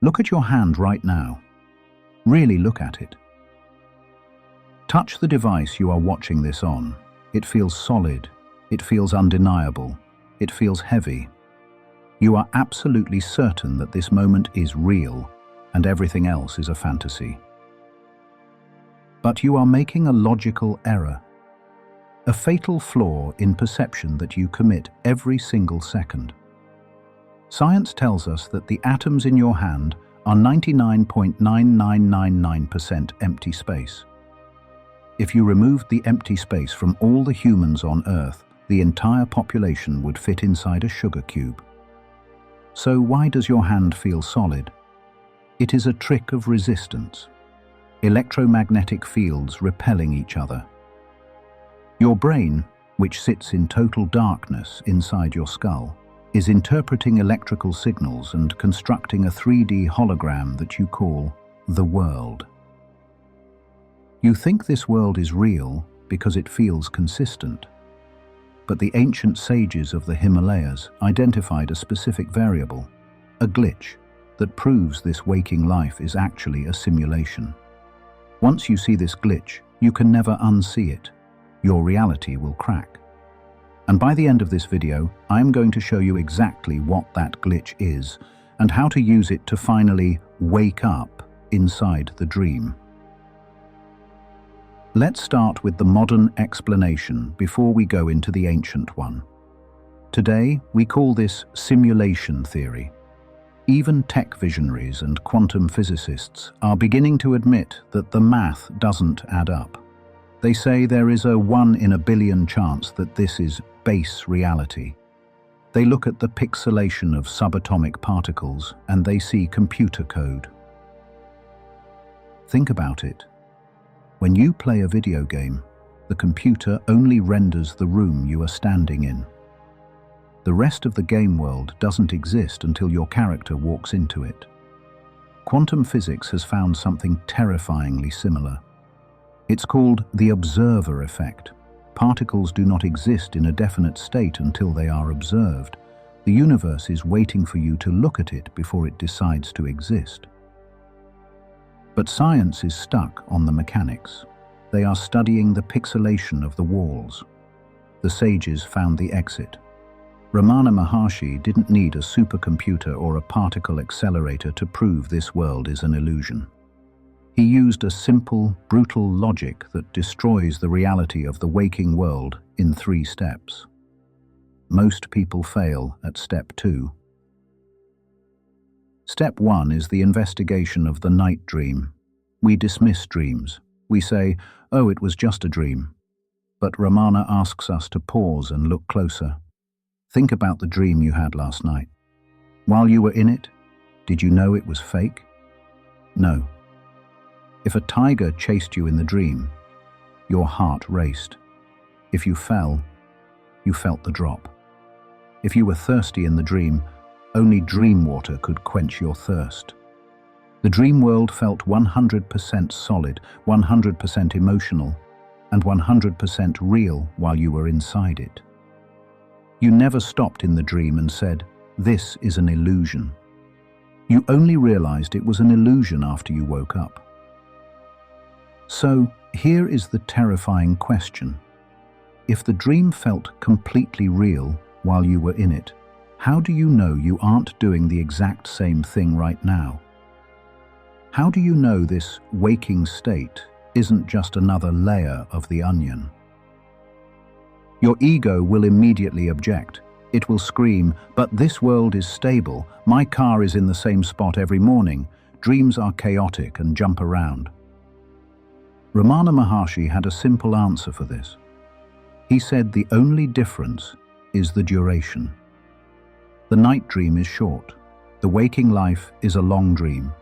Look at your hand right now. Really look at it. Touch the device you are watching this on. It feels solid. It feels undeniable. It feels heavy. You are absolutely certain that this moment is real and everything else is a fantasy. But you are making a logical error, a fatal flaw in perception that you commit every single second. Science tells us that the atoms in your hand are 99.9999% empty space. If you removed the empty space from all the humans on Earth, the entire population would fit inside a sugar cube. So why does your hand feel solid? It is a trick of resistance. Electromagnetic fields repelling each other. Your brain, which sits in total darkness inside your skull, is interpreting electrical signals and constructing a 3D hologram that you call the world. You think this world is real because it feels consistent. But the ancient sages of the Himalayas identified a specific variable, a glitch, that proves this waking life is actually a simulation. Once you see this glitch, you can never unsee it. Your reality will crack. And by the end of this video, I am going to show you exactly what that glitch is and how to use it to finally wake up inside the dream. Let's start with the modern explanation before we go into the ancient one. Today, we call this simulation theory. Even tech visionaries and quantum physicists are beginning to admit that the math doesn't add up. They say there is a 1 in a billion chance that this is base reality. They look at the pixelation of subatomic particles and they see computer code. Think about it. When you play a video game, the computer only renders the room you are standing in. The rest of the game world doesn't exist until your character walks into it. Quantum physics has found something terrifyingly similar. It's called the observer effect. Particles do not exist in a definite state until they are observed. The universe is waiting for you to look at it before it decides to exist. But science is stuck on the mechanics. They are studying the pixelation of the walls. The sages found the exit. Ramana Maharshi didn't need a supercomputer or a particle accelerator to prove this world is an illusion. He used a simple, brutal logic that destroys the reality of the waking world in 3 steps. Most people fail at step 2. Step 1 is the investigation of the night dream. We dismiss dreams. We say, oh, it was just a dream. But Ramana asks us to pause and look closer. Think about the dream you had last night. While you were in it, did you know it was fake? No. If a tiger chased you in the dream, your heart raced. If you fell, you felt the drop. If you were thirsty in the dream, only dream water could quench your thirst. The dream world felt 100% solid, 100% emotional, and 100% real while you were inside it. You never stopped in the dream and said, "This is an illusion." You only realized it was an illusion after you woke up. So, here is the terrifying question. If the dream felt completely real while you were in it, how do you know you aren't doing the exact same thing right now? How do you know this waking state isn't just another layer of the onion? Your ego will immediately object. It will scream, "But this world is stable. My car is in the same spot every morning. Dreams are chaotic and jump around." Ramana Maharshi had a simple answer for this. He said the only difference is the duration. The night dream is short. The waking life is a long dream.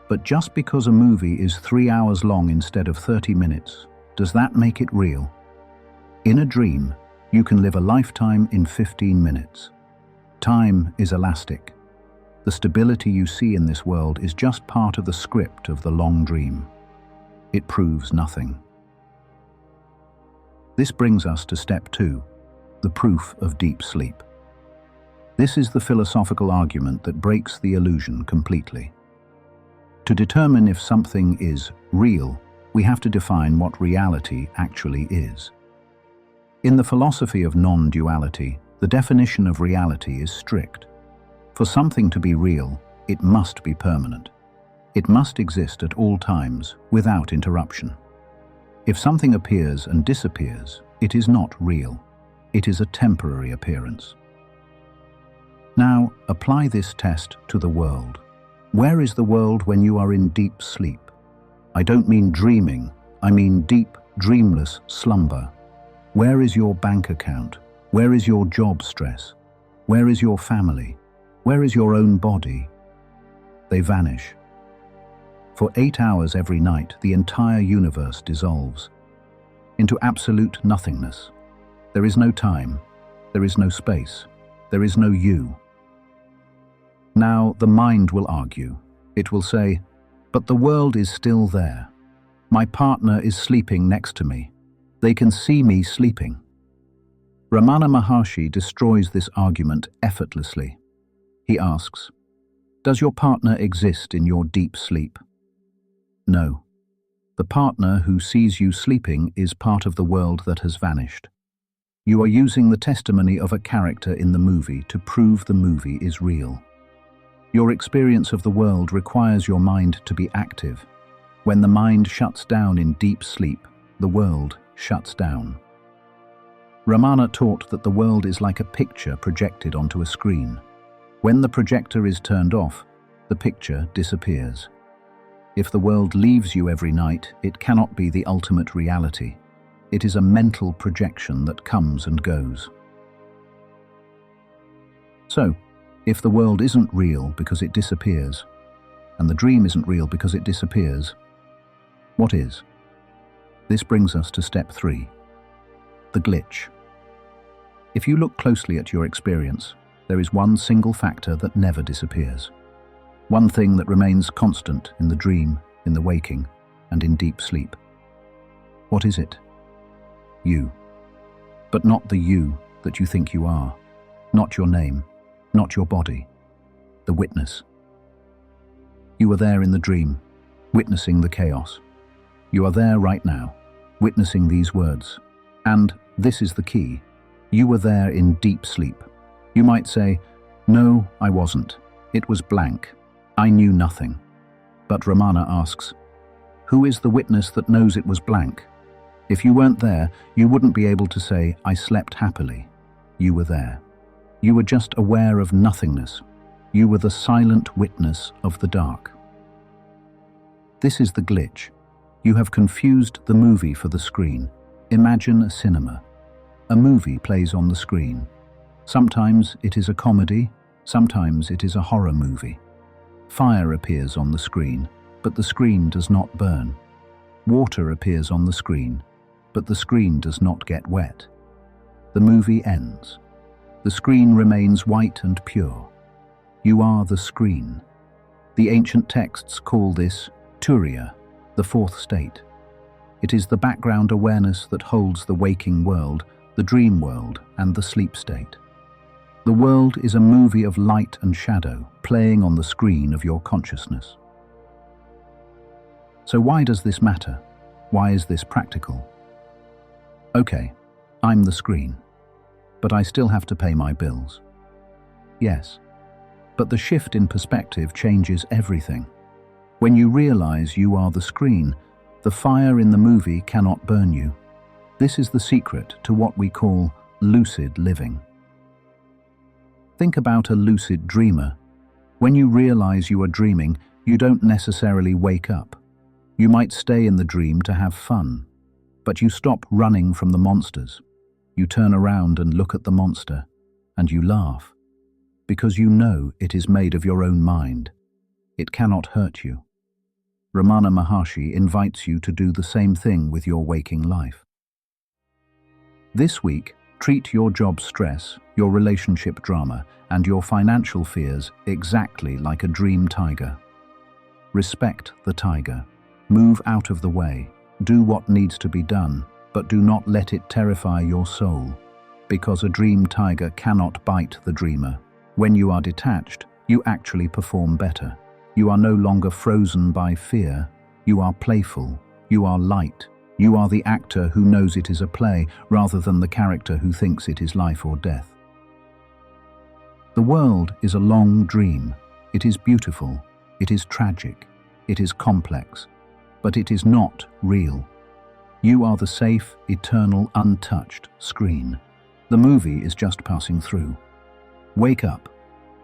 But just because a movie is 3 hours long instead of 30 minutes, does that make it real? In a dream, you can live a lifetime in 15 minutes. Time is elastic. The stability you see in this world is just part of the script of the long dream. It proves nothing. This brings us to step 2, the proof of deep sleep. This is the philosophical argument that breaks the illusion completely. To determine if something is real, we have to define what reality actually is. In the philosophy of non-duality, the definition of reality is strict. For something to be real, it must be permanent. It must exist at all times, without interruption. If something appears and disappears, it is not real. It is a temporary appearance. Now, apply this test to the world. Where is the world when you are in deep sleep? I don't mean dreaming, I mean deep, dreamless slumber. Where is your bank account? Where is your job stress? Where is your family? Where is your own body? They vanish. For 8 hours every night, the entire universe dissolves into absolute nothingness. There is no time, there is no space, there is no you. Now the mind will argue. It will say, but the world is still there. My partner is sleeping next to me. They can see me sleeping. Ramana Maharshi destroys this argument effortlessly. He asks, does your partner exist in your deep sleep? No. The partner who sees you sleeping is part of the world that has vanished. You are using the testimony of a character in the movie to prove the movie is real. Your experience of the world requires your mind to be active. When the mind shuts down in deep sleep, the world shuts down. Ramana taught that the world is like a picture projected onto a screen. When the projector is turned off, the picture disappears. If the world leaves you every night, it cannot be the ultimate reality. It is a mental projection that comes and goes. So, if the world isn't real because it disappears, and the dream isn't real because it disappears, what is? This brings us to step 3, the glitch. If you look closely at your experience, there is one single factor that never disappears. One thing that remains constant in the dream, in the waking, and in deep sleep. What is it? You. But not the you that you think you are. Not your name. Not your body. The witness. You are there in the dream, witnessing the chaos. You are there right now, witnessing these words. And this is the key. You were there in deep sleep. You might say, no, I wasn't. It was blank. I knew nothing. But Ramana asks, who is the witness that knows it was blank? If you weren't there, you wouldn't be able to say, I slept happily. You were there. You were just aware of nothingness. You were the silent witness of the dark. This is the glitch. You have confused the movie for the screen. Imagine a cinema. A movie plays on the screen. Sometimes it is a comedy, sometimes it is a horror movie. Fire appears on the screen, but the screen does not burn. Water appears on the screen, but the screen does not get wet. The movie ends. The screen remains white and pure. You are the screen. The ancient texts call this Turiya, the fourth state. It is the background awareness that holds the waking world, the dream world, and the sleep state. The world is a movie of light and shadow playing on the screen of your consciousness. So why does this matter? Why is this practical? Okay, I'm the screen, but I still have to pay my bills. Yes, but the shift in perspective changes everything. When you realize you are the screen, the fire in the movie cannot burn you. This is the secret to what we call lucid living. Think about a lucid dreamer. When you realize you are dreaming, you don't necessarily wake up. You might stay in the dream to have fun, but you stop running from the monsters. You turn around and look at the monster, and you laugh, because you know it is made of your own mind. It cannot hurt you. Ramana Maharshi invites you to do the same thing with your waking life. This week, treat your job stress, your relationship drama, and your financial fears exactly like a dream tiger. Respect the tiger. Move out of the way. Do what needs to be done, but do not let it terrify your soul, because a dream tiger cannot bite the dreamer. When you are detached, you actually perform better. You are no longer frozen by fear. You are playful. You are light. You are the actor who knows it is a play, rather than the character who thinks it is life or death. The world is a long dream. It is beautiful. It is tragic. It is complex. But it is not real. You are the safe, eternal, untouched screen. The movie is just passing through. Wake up.